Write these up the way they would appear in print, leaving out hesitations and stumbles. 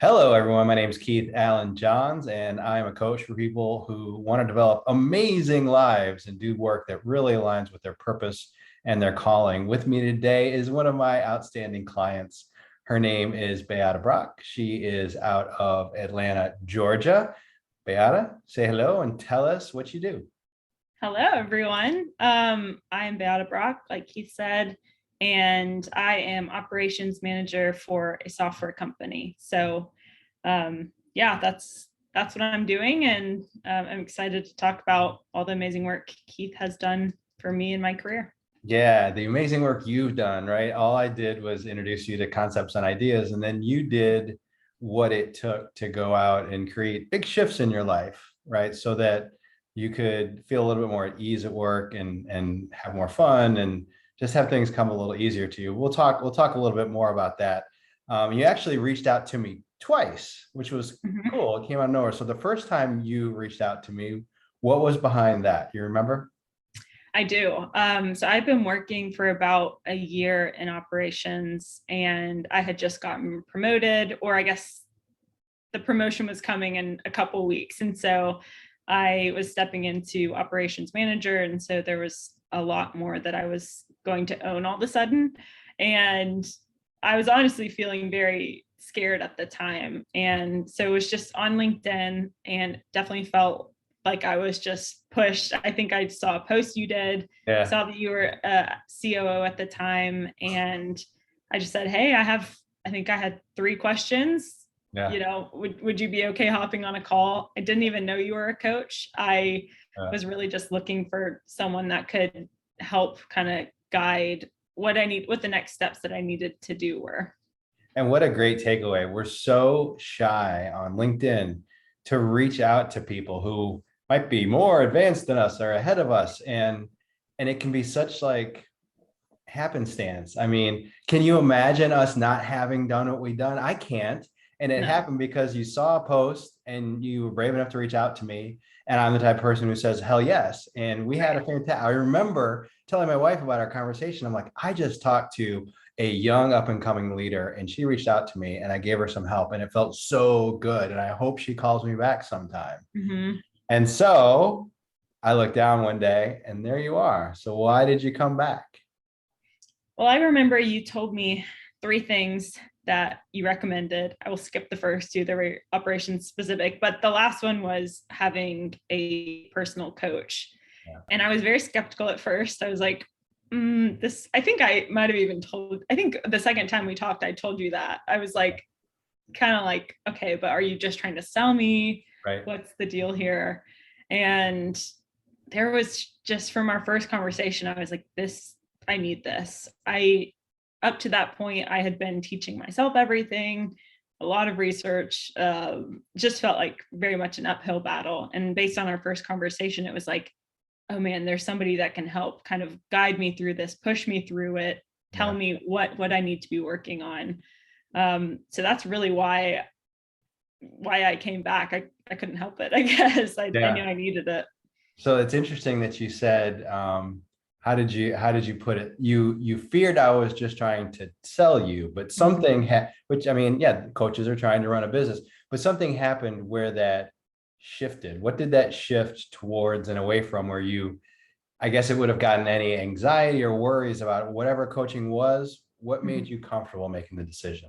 Hello, everyone. My name is Keith Allen Johns, and I am a coach for people who want to develop amazing lives and do work that really aligns with their purpose and their calling. With me today is one of my outstanding clients. Her name is Beata Brock. She is out of Atlanta, Georgia. Beata, say hello and tell us what you do. Hello, everyone. I am Beata Brock, like Keith said, and I am operations manager for a software company. So, yeah, that's what I'm doing, and I'm excited to talk about all the amazing work Keith has done for me in my career. Yeah, the amazing work you've done, right? All I did was introduce you to concepts and ideas, and then you did what it took to go out and create big shifts in your life, right? So that you could feel a little bit more at ease at work and have more fun and just have things come a little easier to you. We'll talk a little bit more about that. You actually reached out to me twice, which was cool. It came out of nowhere. So the first time you reached out to me, what was behind that? You remember? I do. So I've been working for about a year in operations, and I had just gotten promoted, or I guess the promotion was coming in a couple weeks. And so I was stepping into operations manager. And so there was a lot more that I was going to own all of a sudden. And I was honestly feeling very scared at the time. And so it was just on LinkedIn, and definitely felt like I was just pushed. I think I saw a post you did, saw that you were a COO at the time. And I just said, hey, I think I had 3 questions. Yeah. Would you be okay hopping on a call? I didn't even know you were a coach. I was really just looking for someone that could help kind of guide what the next steps that I needed to do were. And what a great takeaway. We're so shy on LinkedIn to reach out to people who might be more advanced than us or ahead of us. And it can be such like happenstance. I mean, can you imagine us not having done what we've done? I can't. And it happened because you saw a post and you were brave enough to reach out to me. And I'm the type of person who says, hell yes. And we had a fantastic, I remember telling my wife about our conversation. I'm like, I just talked to a young up and coming leader, and she reached out to me and I gave her some help, and it felt so good. And I hope she calls me back sometime. And so I looked down one day and there you are. So why did you come back? Well, I remember you told me 3 things that you recommended. I will skip the first 2, they were operations specific, but the last one was having a personal coach. Yeah. And I was very skeptical at first. I was like, I think I might have even I think the second time we talked, I told you that. I was like, kind of like, okay, but are you just trying to sell me? Right. What's the deal here? And there was just from our first conversation, I was like, I need this. Up to that point, I had been teaching myself everything, a lot of research, just felt like very much an uphill battle. And based on our first conversation, it was like, oh man, there's somebody that can help kind of guide me through this, push me through it, tell me what I need to be working on. So that's really why I came back. I couldn't help it, I guess. I knew I needed it. So it's interesting that you said, how did you put it? You feared I was just trying to sell you, but something which I mean, yeah, coaches are trying to run a business, but something happened where that shifted. What did that shift towards and away from, where I guess it would have gotten any anxiety or worries about whatever coaching was? What made you comfortable making the decision?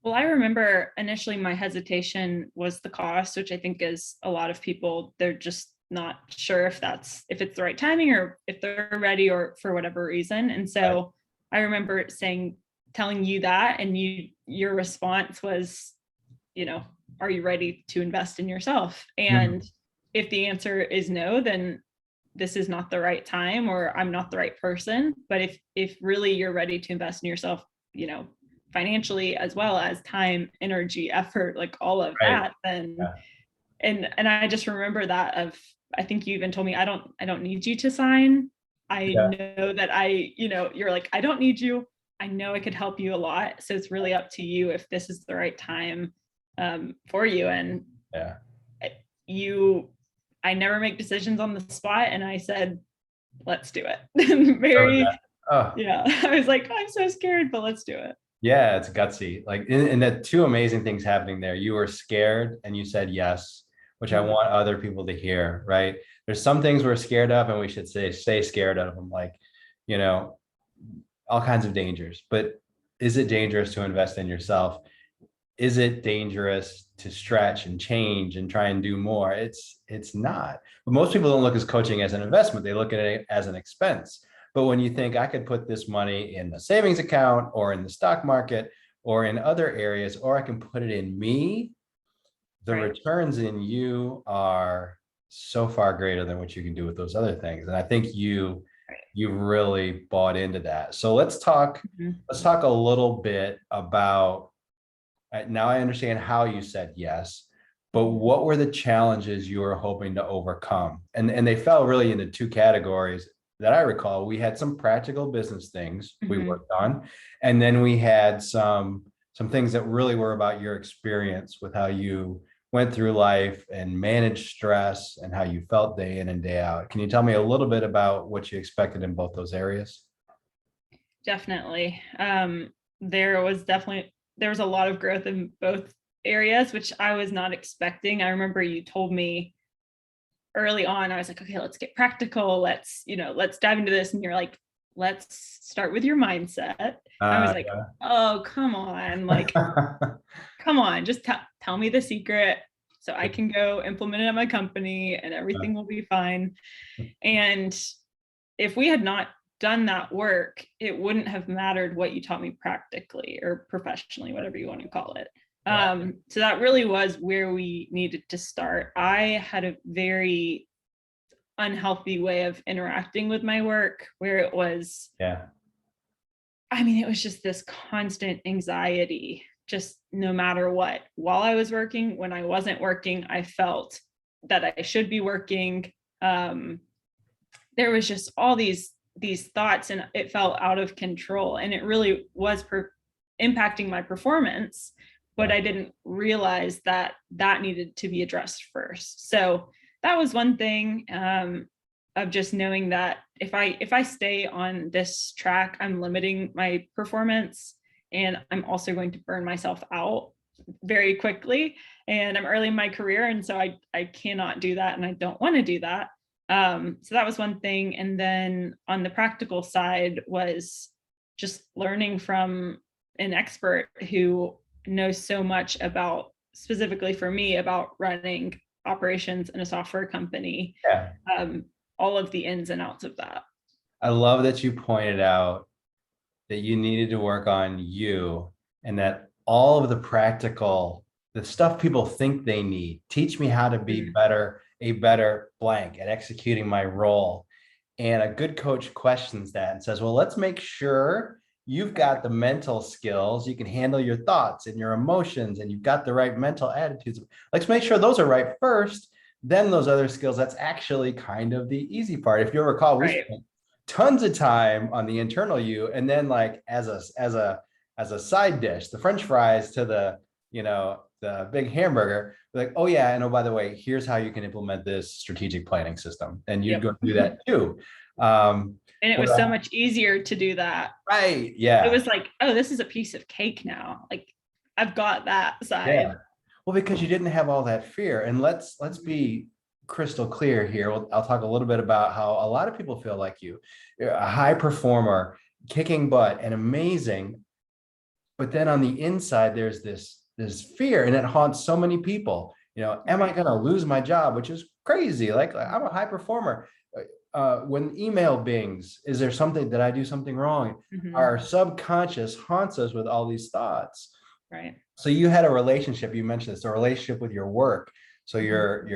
Well, I remember initially my hesitation was the cost, which I think is a lot of people, they're just not sure if it's the right timing or if they're ready or for whatever reason. And so I remember telling you that, and your response was, are you ready to invest in yourself? And if the answer is no, then this is not the right time, or I'm not the right person. But if really you're ready to invest in yourself, financially, as well as time, energy, effort, like all of that, then and I just remember that I think you even told me, I don't need you to sign. I know that you're like, I don't need you. I know I could help you a lot. So it's really up to you if this is the right time for you. And I never make decisions on the spot. And I said, let's do it. I was like, I'm so scared, but let's do it. Yeah, it's gutsy. Like, and the two amazing things happening there. You were scared and you said yes, which I Mhm. want other people to hear, right? There's some things we're scared of, and we should say stay scared of them, like, you know, all kinds of dangers. But is it dangerous to invest in yourself? Is it dangerous to stretch and change and try and do more? It's not. But most people don't look at coaching as an investment. They look at it as an expense. But when you think I could put this money in the savings account or in the stock market or in other areas, or I can put it in me, the Right. returns in you are so far greater than what you can do with those other things. And I think Right. you really bought into that. So let's talk a little bit about now I understand how you said yes, but Mhm. what were the challenges you were hoping to overcome? And they fell really into two categories that I recall. We had some practical business things we Mhm. worked on, and then we had some things that really were about your experience with how you went through life and managed stress and how you felt day in and day out. Can you tell me a little bit about what you expected in both those areas? Definitely. There was a lot of growth in both areas, which I was not expecting. I remember you told me early on, I was like, okay, let's get practical. Let's dive into this. And you're like, let's start with your mindset. I was like, oh, come on. Like, come on, just tell me the secret so I can go implement it at my company and everything will be fine. And if we had not done that work, it wouldn't have mattered what you taught me practically or professionally, whatever you want to call it. Yeah, So that really was where we needed to start. I had a very unhealthy way of interacting with my work where it was, yeah, I mean, it was just this constant anxiety, just no matter what. While I was working, when I wasn't working, I felt that I should be working. Um, there was just all these thoughts and it felt out of control and it really was impacting my performance, but yeah. I didn't realize that that needed to be addressed first. So that was one thing, of just knowing that if I stay on this track, I'm limiting my performance and I'm also going to burn myself out very quickly, and I'm early in my career, and so I cannot do that and I don't want to do that. So that was one thing. And then on the practical side was just learning from an expert who knows so much about, specifically for me, about running operations in a software company, Yeah. um, all of the ins and outs of that. I love that you pointed out that you needed to work on you and that all of the practical, the stuff people think they need, teach me how to be Mhm. better, a better blank at executing my role. And a good coach questions that and says, well, let's make sure you've got the mental skills. You can handle your thoughts and your emotions, and you've got the right mental attitudes. Let's make sure those are right first. Then those other skills, that's actually kind of the easy part. If you'll recall, we Right. spent tons of time on the internal you, and then like as a side dish, the French fries to the big hamburger, like, oh yeah, and oh by the way, here's how you can implement this strategic planning system, and you'd Yep. go do that too. Um, And it what was so much easier to do that. right, It yeah, was like, oh, this is a piece of cake now. Like I've got that yeah. side. Well, because you didn't have all that fear, and let's be crystal clear here. I'll talk a little bit about how a lot of people feel like you. You're a high performer, kicking butt, and amazing. But then on the inside, there's this fear, and it haunts so many people. Am I Right. going to lose my job? Which is crazy. Like I'm a high performer. When email bings, is there something that I do something wrong? Mm-hmm. Our subconscious haunts us with all these thoughts. Right. So you had a relationship, you mentioned this, a relationship with your work. So Mm-hmm.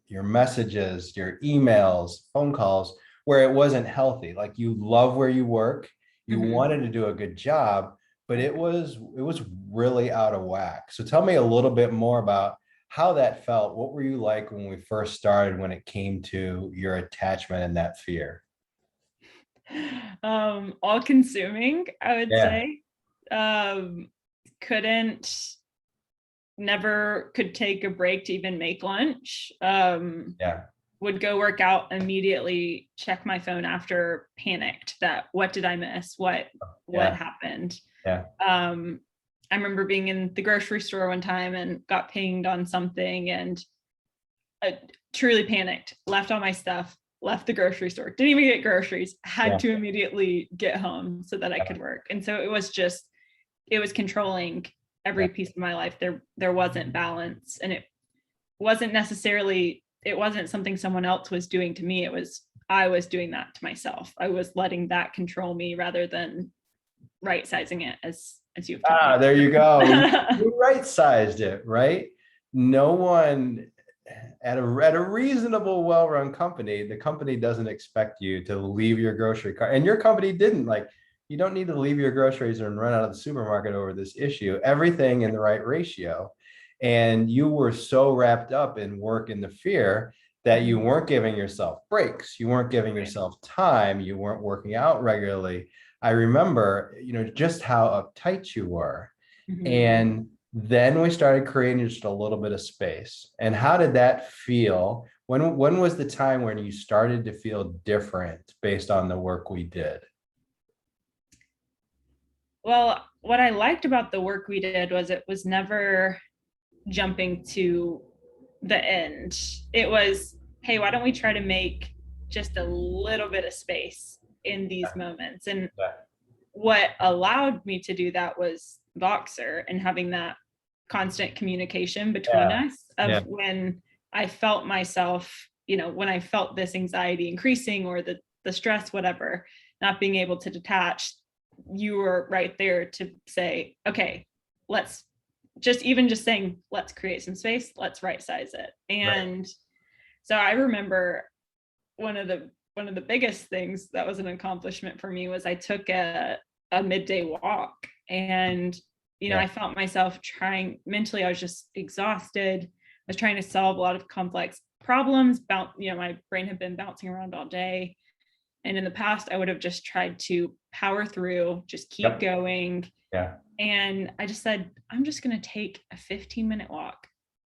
your messages, your emails, phone calls, where it wasn't healthy. Like you love where you work, you Mm-hmm. wanted to do a good job, but Right. it was really out of whack. So tell me a little bit more about how that felt. What were you like when we first started when it came to your attachment and that fear? All consuming, I would Yeah, say. Um, couldn't Never could take a break to even make lunch. yeah. would go work out, immediately check my phone after, panicked that what did I miss? What Yeah. happened? Yeah. I remember being in the grocery store one time and got pinged on something, and I truly panicked, left all my stuff, left the grocery store, didn't even get groceries, had Yeah. to immediately get home so that I Yeah. could work. And so it was controlling Yeah. every piece of my life. There wasn't balance, and it wasn't something someone else was doing to me. It was, I was doing that to myself. I was letting that control me rather than right sizing it, as you've taught me. There you go. You right-sized it, right? No one at a reasonable, well-run company, the company doesn't expect you to leave your grocery cart, and your company didn't. Like, you don't need to leave your groceries and run out of the supermarket over this issue. Everything in the right ratio. And you were so wrapped up in work and the fear that you weren't giving yourself breaks. You weren't giving yourself time. You weren't working out regularly. I remember, just how uptight you were. Mhm. And then we started creating just a little bit of space. And how did that feel? When was the time when you started to feel different based on the work we did? Well, what I liked about the work we did was it was never jumping to the end. It was, hey, why don't we try to make just a little bit of space in these moments? And Yeah. what allowed me to do that was Voxer, and having that constant communication between Yeah. us of Yeah. when I felt myself, when I felt this anxiety increasing, or the stress, whatever, not being able to detach, you were right there to say, okay, let's just saying, let's create some space, let's right size it. Right. And so I remember one of the biggest things that was an accomplishment for me was I took a midday walk, and Yeah. I felt myself trying mentally, I was just exhausted. I was trying to solve a lot of complex problems. My brain had been bouncing around all day, and in the past I would have just tried to power through, just keep Yep. going. Yeah. And I just said, I'm just going to take a 15-minute walk.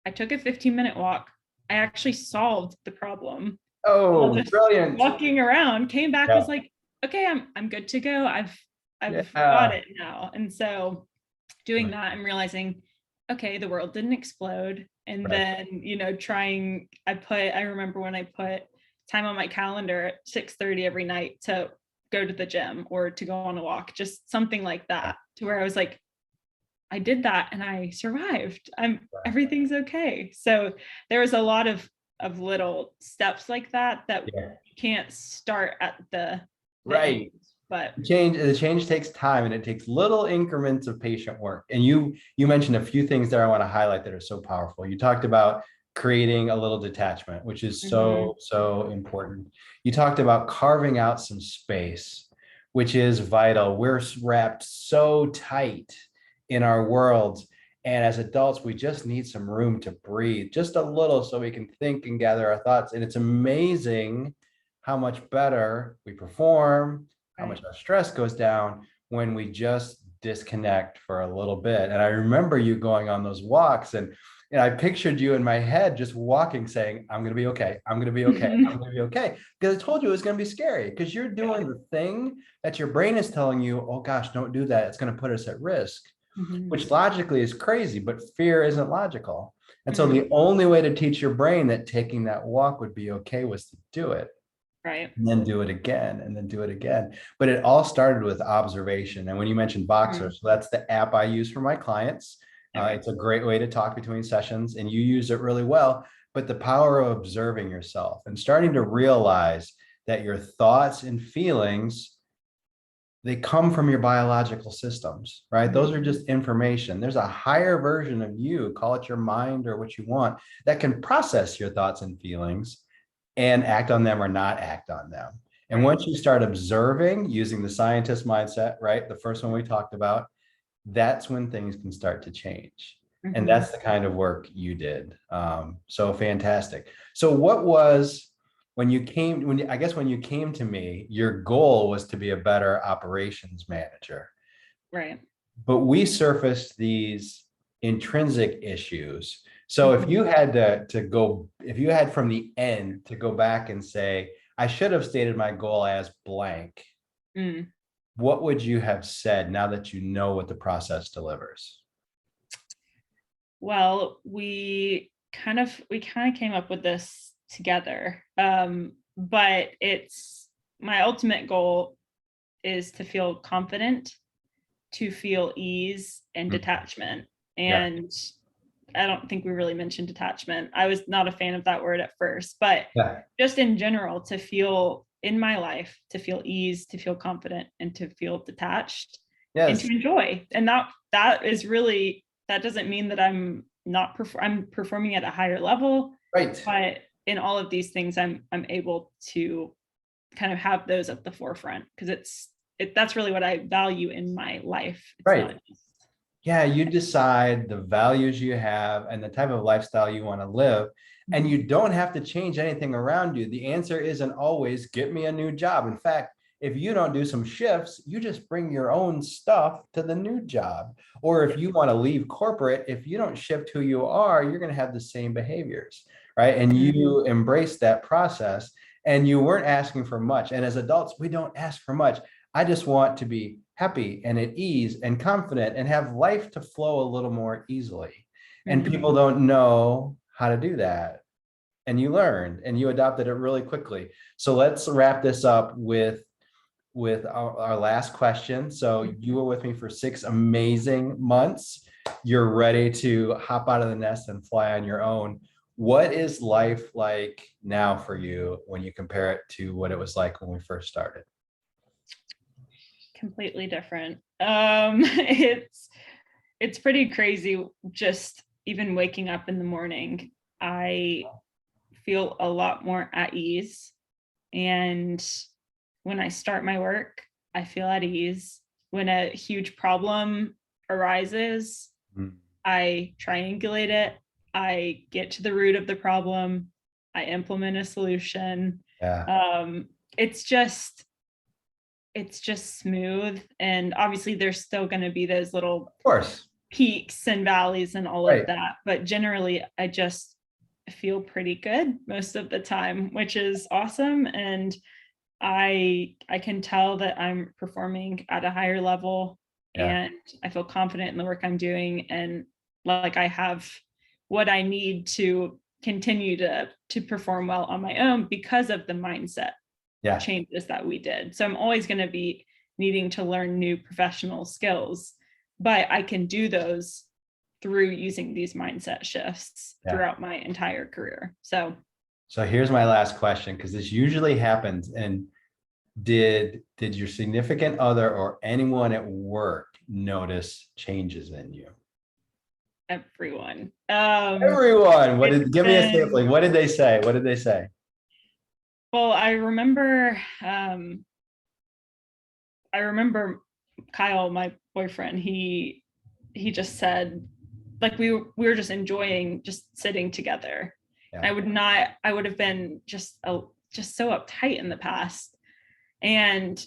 I took a 15-minute walk. I actually solved the problem while Oh, just brilliant. walking around. Came back, Yeah. was like, okay, I'm good to go. I've got Yeah. it now. And so doing that and realizing, okay, the world didn't explode. And Right. then, I remember when I put time on my calendar at 6:30 every night to go to the gym or to go on a walk, just something like that, to where I was like, I did that and I survived. Everything's okay. So there was a lot of little steps like that Yeah. you can't start at the end, Right. but The change takes time, and it takes little increments of patient work. And you mentioned a few things there I want to highlight that are so powerful. You talked about creating a little detachment, which is mhm, so important. You talked about carving out some space, which is vital. We're wrapped so tight in our worlds, and as adults we just need some room to breathe, just a little, so we can think and gather our thoughts. And it's amazing how much better we perform, how much right. our stress goes down when we just disconnect for a little bit. And I remember you going on those walks, and I pictured you in my head just walking, saying, I'm going to be okay. I'm going to be okay. I'm going to be okay. Because I told you it was going to be scary, because you're Yeah. doing the thing that your brain is telling you, oh gosh, don't do that. It's going to put us at risk, Mhm. which logically is crazy, but fear isn't logical. And so Mhm. the only way to teach your brain that taking that walk would be okay was to do it, Right. and then do it again, and then do it again. But it all started with observation. And when you mentioned Boxer, Mhm. so that's the app I use for my clients. Okay. It's a great way to talk between sessions, and you use it really well. But the power of observing yourself and starting to realize that your thoughts and feelings, they come from your biological systems, right? Those Mhm. are just information. There's a higher version of you, call it your mind or what you want, that can process your thoughts and feelings and act on them or not act on them. And Right. once you start observing using the scientist mindset, right? The first one we talked about, that's when things can start to change. And Mhm. that's the kind of work you did. So fantastic. So what was, I guess when you came to me, your goal was to be a better operations manager, Right. but we surfaced these intrinsic issues. So if you Mhm. had if you had from the end to go back and say, I should have stated my goal as blank, Mm. what would you have said now that you know what the process delivers? Well, we kind of came up with this together. But it's my ultimate goal is to feel confident, to feel ease and Mm, detachment. yeah, And I don't think we really mentioned detachment. I was not a fan of that word at first, but yeah, just in general, to feel in my life, to feel ease, to feel confident, and to feel detached and to yes, enjoy. And that is really, that doesn't mean that I'm performing at a higher level, right, but in all of these things, I'm able to kind of have those at the forefront because that's really what I value in my life. It's right. not just Yeah, you decide the values you have and the type of lifestyle you want to live, and Mhm. you don't have to change anything around you. The answer isn't always get me a new job. In fact, if you don't do some shifts, you just bring your own stuff to the new job. Or if you want to leave corporate, if you don't shift who you are, you're going to have the same behaviors, right? And Mhm. you embrace that process, and you weren't asking for much. And as adults, we don't ask for much. I just want to be happy and at ease and confident and have life to flow a little more easily. And people Mhm. don't know how to do that. And you learned and you adopted it really quickly. So let's wrap this up with our last question. So you were with me for 6 amazing months. You're ready to hop out of the nest and fly on your own. What is life like now for you when you compare it to what it was like when we first started? Completely different. It's pretty crazy just even waking up in the morning. I feel a lot more at ease, and when I start my work, I feel at ease. When a huge problem arises, Mm, I triangulate it, I get to the root of the problem, I implement a solution. yeah, of Um, it's just it's just smooth, and obviously there's still going to be those little course. peaks and valleys and all of Right. that, but generally I just feel pretty good most of the time, which is awesome. And I can tell that I'm performing at a higher level, Yeah. and I feel confident in the work I'm doing, and like I have what I need to continue to perform well on my own because of the mindset Yeah. changes that we did. So I'm always going to be needing to learn new professional skills, but I can do those through using these mindset shifts Yeah. throughout my entire career. So So here's my last question, because this usually happens. And did your significant other or anyone at work notice changes in you? everyone, Everyone, it's give me a been, sampling. What did they say? What did they say? well, I remember Kyle, my boyfriend, he just said, like, we were just enjoying just sitting together. Yeah. I would have been just so uptight in the past. And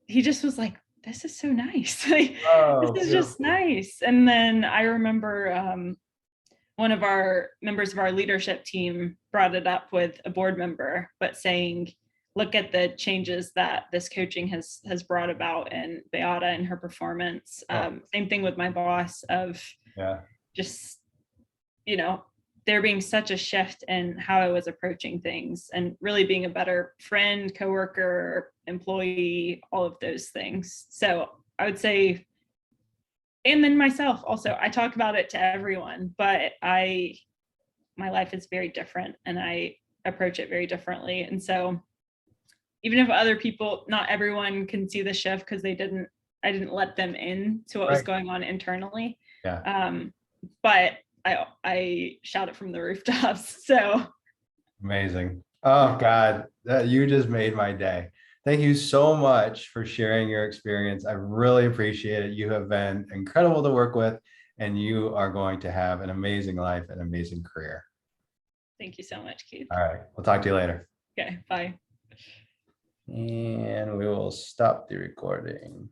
he just was like, this is so nice. Like, this Oh, is just beautiful. nice. And then I remember one of our members of our leadership team brought it up with a board member, but saying, look at the changes that this coaching has brought about in Beata and her performance. Oh, Same thing with my boss of yeah. just, you know, there being such a shift in how I was approaching things and really being a better friend, coworker, employee, all of those things. So I would say, and then myself also, I talk about it to everyone, but my life is very different and I approach it very differently. And so even if other people, not everyone can see the shift because I didn't let them in to what was Right. going on internally. Yeah. Um, but I shout it from the rooftops. So Amazing. Oh God, you just made my day. Thank you so much for sharing your experience. I really appreciate it. You have been incredible to work with, and you are going to have an amazing life, an amazing career. thank you so much, Keith. All right. We'll talk to you later. Okay, bye. And we will stop the recording.